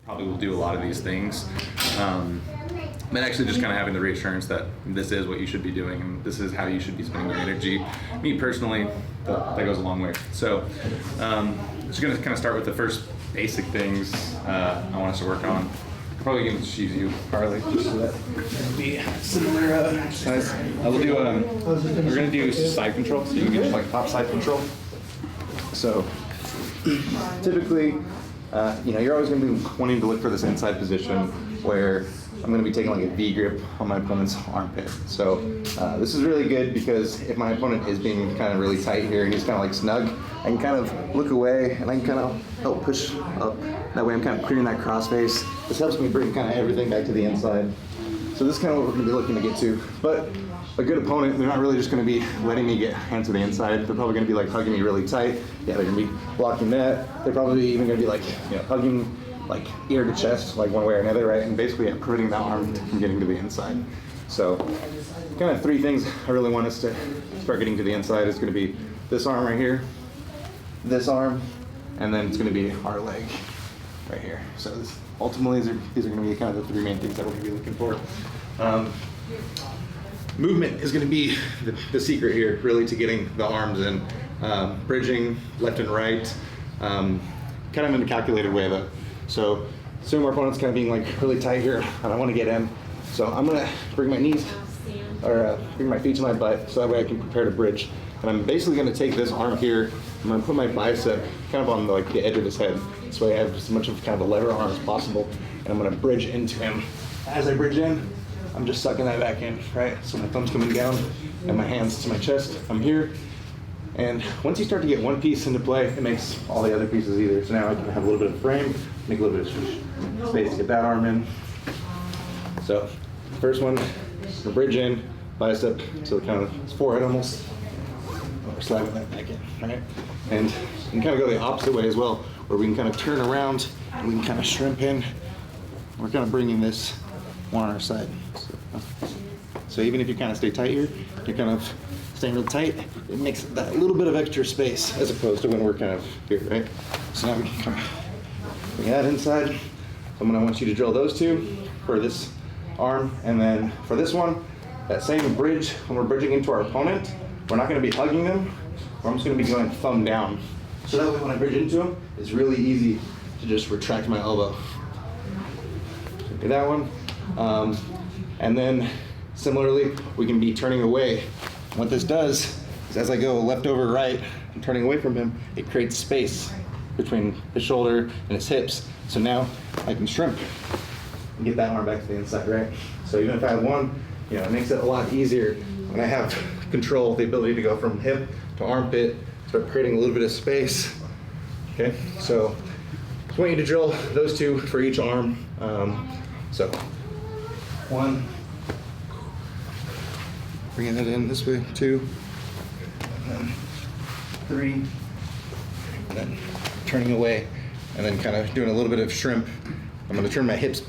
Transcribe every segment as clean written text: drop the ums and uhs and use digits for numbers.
probably will do a lot of these things. But actually just kind of having the reassurance that this is what you should be doing and this is how you should be spending your energy. Me personally, that goes a long way. So just gonna kind of start with the first basic things I want us to work on. Probably going to choose you, Carly, just so that it'll be similar exercise. We'll do, we're going to do side control, so you can get like top side control. So typically, you're always going to be wanting to look for this inside position where I'm going to be taking like a V grip on my opponent's armpit. So this is really good because if my opponent is being kind of really tight here and he's kind of like snug, I can kind of look away and I can kind of help push up. That way I'm kind of clearing that cross face. This helps me bring kind of everything back to the inside. So this is kind of what we're going to be looking to get to. But a good opponent, they're not really just going to be letting me get hands to the inside. They're probably going to be like hugging me really tight. Yeah, they're going to be blocking that. They're probably even going to be like, hugging like ear to chest, like one way or another, right? And basically preventing that arm from getting to the inside. So kind of three things I really want us to start getting to the inside is going to be this arm right here, this arm, and then it's going to be our leg right here. So ultimately these are going to be kind of the three main things that we're going to be looking for. Movement is going to be the secret here, really, to getting the arms in. Bridging left and right, kind of in a calculated way though. So assume our opponent's kind of being like really tight here and I want to get in. So I'm going to bring my knees, or bring my feet to my butt so that way I can prepare to bridge. And I'm basically going to take this arm here, I'm going to put my bicep kind of on the edge of his head. This way I have as much of kind of a lever arm as possible. And I'm going to bridge into him. As I bridge in, I'm just sucking that back in, right? So my thumb's coming down and my hands to my chest. I'm here. And once you start to get one piece into play, it makes all the other pieces easier. So now I can have a little bit of frame, make a little bit of space to get that arm in. So first one, the bridge in, bicep, so kind of it's forehead almost. We're sliding that back in, right? And you can kind of go the opposite way as well, where we can kind of turn around and we can kind of shrimp in. We're kind of bringing this one on our side. So even if you kind of stay tight here, you're kind of staying real tight, it makes that little bit of extra space as opposed to when we're kind of here, right? So now we can kind of bring that inside. So I'm going to want you to drill those two for this arm, and then for this one, that same bridge, when we're bridging into our opponent, we're not going to be hugging them, I'm just going to be going thumb down. So that way when I bridge into them, it's really easy to just retract my elbow. So do that one. And then similarly, we can be turning away. What this does is as I go left over right, I'm turning away from him, it creates space between his shoulder and his hips. So now I can shrimp and get that arm back to the inside, right? So even if I have one, it makes it a lot easier when I have control, the ability to go from hip to armpit, start creating a little bit of space. Okay, so I want you to drill those two for each arm. So one, bringing that in this way, two, and then three, and then turning away, and then kind of doing a little bit of shrimp. I'm going to turn my hips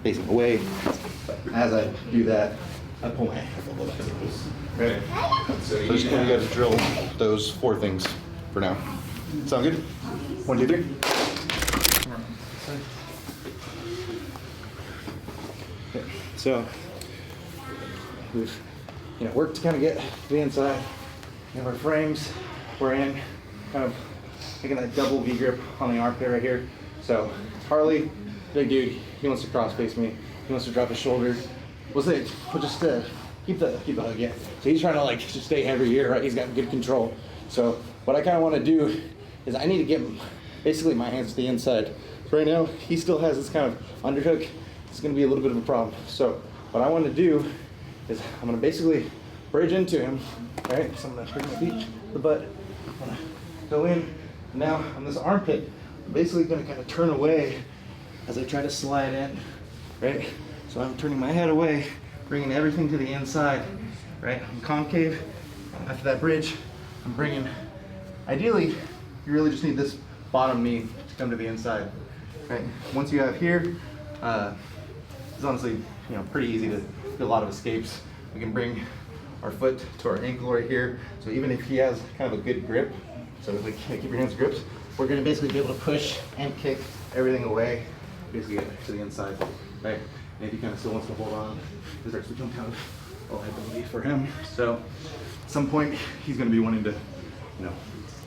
facing away. But as I do that, I pull my elbow back. Ready? So you just kind of got to drill those four things for now. Sound good? 1, 2, 3. Okay. So we've worked to kind of get to the inside. We have our frames. We're in kind of making that double V grip on the armpit right here. So Harley, big dude, he wants to cross face me. He wants to drop his shoulder. We'll just keep the hug, yeah. So he's trying to just stay heavy here, right? He's got good control. So what I kind of want to do is I need to get basically my hands to the inside. Right now, he still has this kind of underhook. It's going to be a little bit of a problem. So what I want to do is I'm going to basically bridge into him, right? So I'm going to bring my feet to the butt. I'm going to go in. Now on this armpit, I'm basically going to kind of turn away as I try to slide in, right? So I'm turning my head away, bringing everything to the inside, right? I'm concave. After that bridge, I'm bringing, ideally, you really just need this bottom knee to come to the inside, right? Once you have here, it's honestly, pretty easy to do a lot of escapes. We can bring our foot to our ankle right here. So even if he has kind of a good grip, so if we keep your hands gripped, we're gonna basically be able to push and kick everything away, basically get to the inside, right? And if he kind of still wants to hold on, this starts to become kind of a liability for him. So at some point, he's going to be wanting to, you know,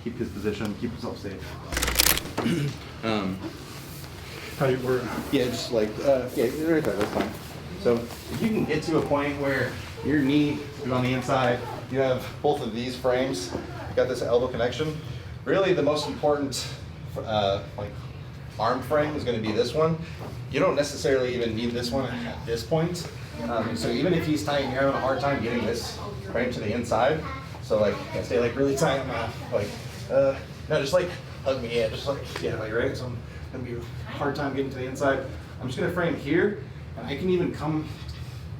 keep his position, keep himself safe. How do you work? Yeah, just like, yeah, right there, that's fine. So if you can get to a point where your knee is on the inside, you have both of these frames, you got this elbow connection. Really the most important like arm frame is going to be this one. You don't necessarily even need this one at this point. So even if he's tight and you're having a hard time getting this frame to the inside, so like stay like really tight, like no, just like hug me, yeah, just like, yeah, like right. So I'm gonna be a hard time getting to the inside. I'm just gonna frame here, and I can even come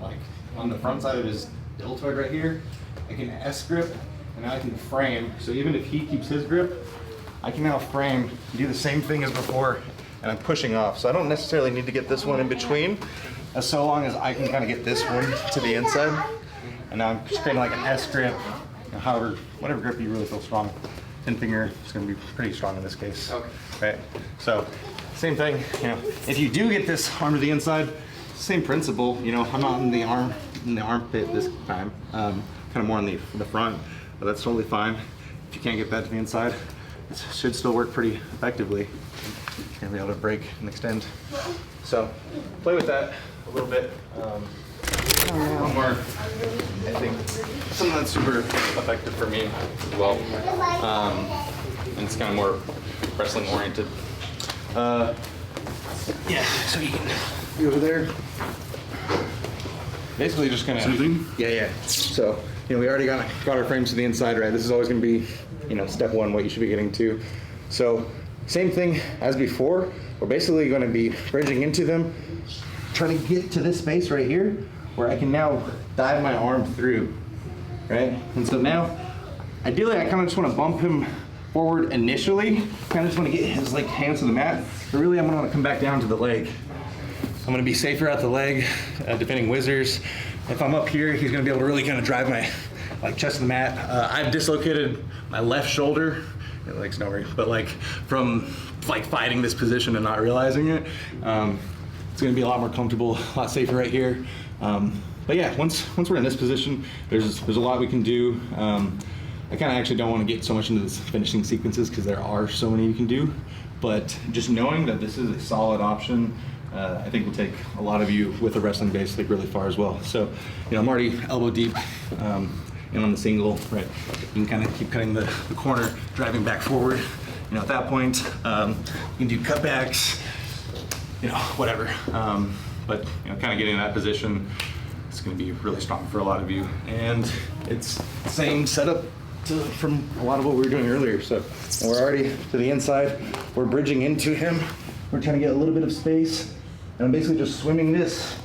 like on the front side of his deltoid right here. I can S grip, and now I can frame. So even if he keeps his grip, I can now frame, do the same thing as before, and I'm pushing off. So I don't necessarily need to get this one in between, as so long as I can kind of get this one to the inside. And now I'm just creating like an S grip, you know, however, whatever grip you really feel strong. 10 finger is going to be pretty strong in this case. Okay. Right. So same thing. You know, if you do get this arm to the inside, same principle. You know, I'm not in the armpit this time. Kind of more on the front, but that's totally fine. If you can't get that to the inside, it should still work pretty effectively. You're gonna be able to break and extend. So play with that a little bit. One more, I think, something that's super effective for me as well. And it's kind of more wrestling oriented. Yeah, so you can be over there. Basically just kind of, yeah. So, you know, we already got our frames to the inside, right? This is always going to be, you know, step one, what you should be getting to. So, same thing as before. We're basically going to be bridging into them, trying to get to this space right here, where I can now dive my arm through, right? And so now, ideally, I kind of just want to bump him forward initially. Kind of just want to get his like hands to the mat, but really I'm going to come back down to the leg. I'm going to be safer at the leg, defending whizzers. If I'm up here, he's going to be able to really kind of drive my like chest to the mat. I've dislocated my left shoulder, like nowhere, but like from like fighting this position and not realizing it. It's going to be a lot more comfortable, a lot safer right here. But yeah, once we're in this position, there's a lot we can do. I kind of actually don't want to get so much into this finishing sequences because there are so many you can do. But just knowing that this is a solid option, I think will take a lot of you with a wrestling base like really far as well. So, you know, I'm already elbow deep and on the single, right? You can kind of keep cutting the corner, driving back forward. You know, at that point, you can do cutbacks, you know, whatever. But, you know, kind of getting in that position, it's going to be really strong for a lot of you. And it's the same setup from a lot of what we were doing earlier. So we're already to the inside. We're bridging into him. We're trying to get a little bit of space. And I'm basically just swimming this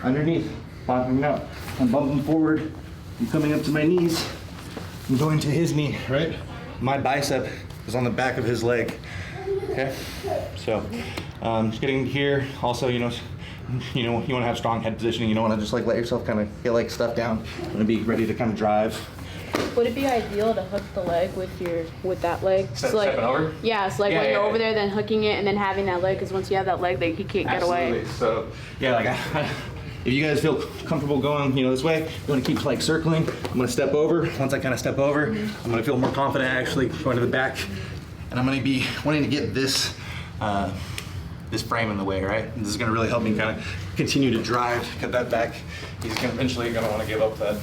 underneath, popping out. I'm bumping forward. I'm coming up to my knees. I'm going to his knee, right? My bicep is on the back of his leg. Okay? So just getting here. Also, you want to have strong head positioning. You don't want to just like let yourself kind of get like stuff down. You want to be ready to kind of drive. Would it be ideal to hook the leg with that leg? Stepping over? Yeah, so like when you're over there, then hooking it and then having that leg, because once you have that leg, he can't get away. So yeah, like if you guys feel comfortable going, this way, you want to keep like circling. I'm going to step over. Once I kind of step over, I'm going to feel more confident actually going to the back, and I'm going to be wanting to get this this frame in the way, right? And this is going to really help me kind of continue to drive, get that back. He's eventually going to want to give up that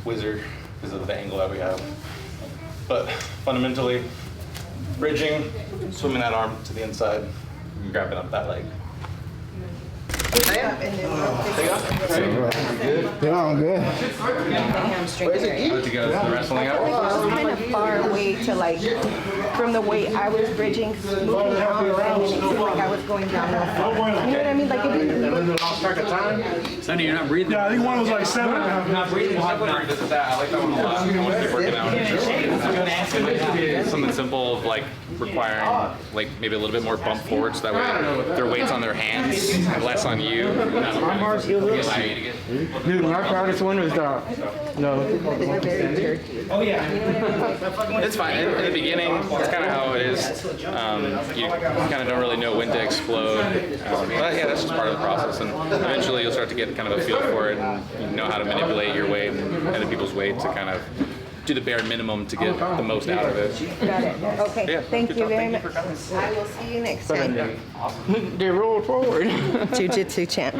whizzer because of the angle that we have. But fundamentally, bridging, swimming that arm to the inside, and grabbing up that leg. Yeah, I'm good. Where's it deep? To go to the wrestling out? Well, kind of far away to like, from the way I was bridging, moving around, and it seemed like I was going down. You know what I mean? Like if you lost track of time. Sonny, you're not breathing. Yeah, I think one was like 7 and a half. Not breathing. We'll have to revisit that. I like that one a lot. I want to keep working out. Something simple like requiring like maybe a little bit more bump forward, so that way their weight's on their hands and less on you. Dude, my proudest one was Oh yeah. It's fine. In the beginning, that's kind of how it is. You kind of don't really know when to explode. But yeah, that's just part of the process. And eventually you'll start to get kind of a feel for it and you know how to manipulate your weight and other people's weight to kind of do the bare minimum to get the most out of it. Got it. Okay. Yeah, Thank good you job. very Thank much. you for coming. I will see you next time. They rolled forward. Jiu Jitsu champ.